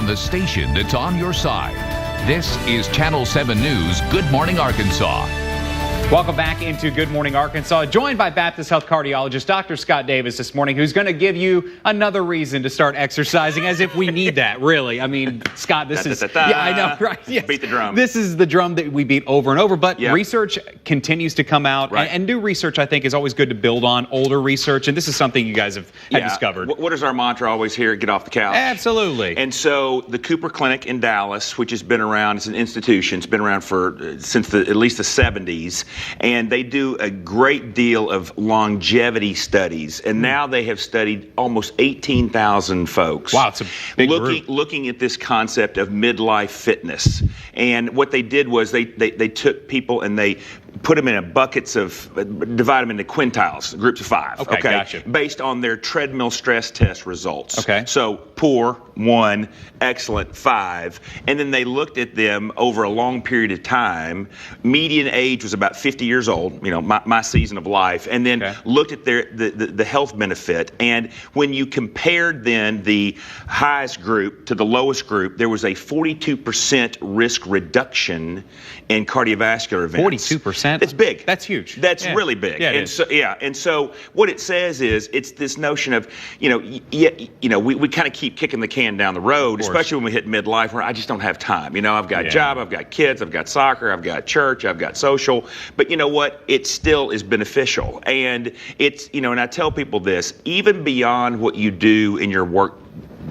from the station that's on your side. This is Channel 7 News Good Morning Arkansas. Welcome back into Good Morning Arkansas, joined by Baptist Health Cardiologist Dr. Scott Davis this morning, who's going to give you another reason to start exercising, as if we need that, really. I mean, Scott, this is... Yeah, I know, right? Yes. Beat the drum. This is the drum that we beat over and over, but Yep. research continues to come out, Right. and new research, I think, is always good to build on older research, and this is something you guys have discovered. What is our mantra always here? Get off the couch. Absolutely. And so the Cooper Clinic in Dallas, which has been around, it's an institution, it's been around for since at least the 70s, and they do a great deal of longevity studies, and now they have studied almost 18,000 folks. Wow, it's a big group. Looking at this concept of midlife fitness. And what they did was they took people and they put them in buckets of, divide them into quintiles, groups of 5. Okay, gotcha. Based on their treadmill stress test results. Okay. So poor, 1, excellent, 5. And then they looked at them over a long period of time. Median age was about 50 years old, you know, my season of life. And then looked at the health benefit. And when you compared then the highest group to the lowest group, there was a 42% risk reduction in cardiovascular events. 42%? It's big. That's huge. That's really big. Yeah, it and is. so and so what it says is it's this notion of, we kind of keep kicking the can down the road, especially when we hit midlife, where I just don't have time. You know, I've got a job, I've got kids, I've got soccer, I've got church, I've got social. But you know what? It still is beneficial. And it's, and I tell people this, even beyond what you do in your work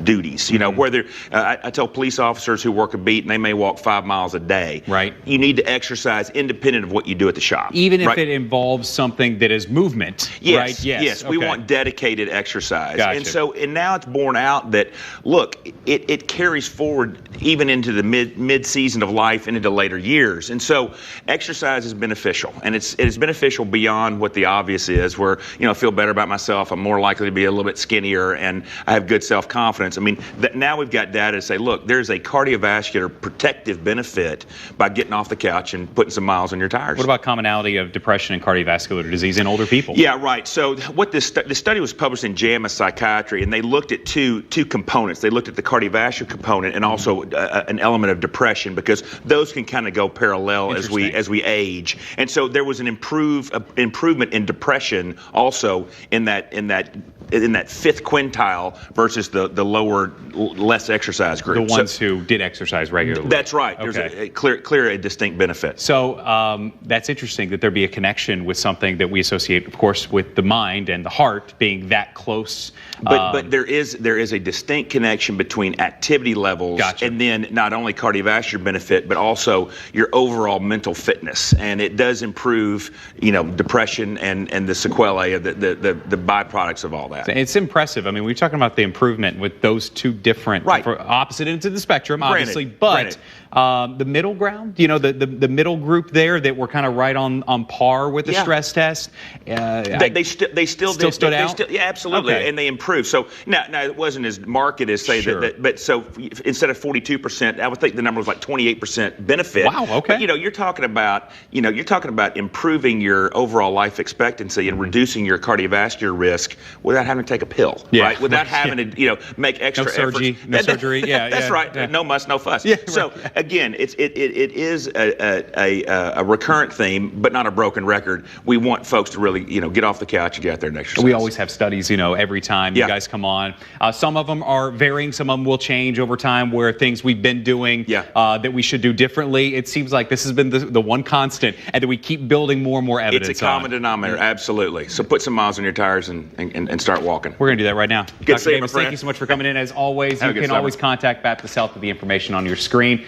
duties, whether I tell police officers who work a beat and they may walk 5 miles a day. Right. You need to exercise independent of what you do at the shop. Even if it involves something that is movement, Yes, right? Yes. We Okay. want dedicated exercise. Gotcha. And now it's borne out that, look, it carries forward even into the mid-season of life and into later years. And so exercise is beneficial. And it is beneficial beyond what the obvious is, where, I feel better about myself. I'm more likely to be a little bit skinnier and I have good self-confidence. I mean, now we've got data to say, look, there's a cardiovascular protective benefit by getting off the couch and putting some miles on your tires. What about commonality of depression and cardiovascular disease in older people? Yeah, right. So what the study was published in JAMA Psychiatry, and they looked at two components. They looked at the cardiovascular component and also an element of depression, because those can kind of go parallel as we age. And so there was an improvement in depression also in that fifth quintile versus the lower, less exercise group. The ones who did exercise regularly. That's right. There's a clear distinct benefit. So that's interesting that there be a connection with something that we associate, of course, with the mind and the heart being that close. But there is a distinct connection between activity levels and then not only cardiovascular benefit, but also your overall mental fitness. And it does improve, depression and the sequelae of the byproducts of all that. It's impressive. I mean, we're talking about the improvement with those two different, opposite ends of the spectrum, obviously. But the middle ground, the middle group there that were kind of right on par with the stress test. They still stood out? Yeah, absolutely. Okay. And they improved. So now it wasn't as marked as say that, but so instead of 42%, I would think the number was like 28% benefit. Wow. Okay. But you're talking about improving your overall life expectancy and reducing your cardiovascular risk without having to take a pill, right? Without having to make extra efforts. No surgery. Yeah, that's right. Yeah. No muss, no fuss. Yeah, so again, it is a recurrent theme, but not a broken record. We want folks to really get off the couch and get out there and exercise. We always have studies, every time you guys come on. Some of them are varying. Some of them will change over time, where things we've been doing that we should do differently. It seems like this has been the one constant, and that we keep building more and more evidence. It's a common denominator, absolutely. So put some miles on your tires and start walking. We're going to do that right now. Good to see you, my Davis, friend. thank you so much for coming in. As always, Have a you good can always contact Baptist Health with the information on your screen.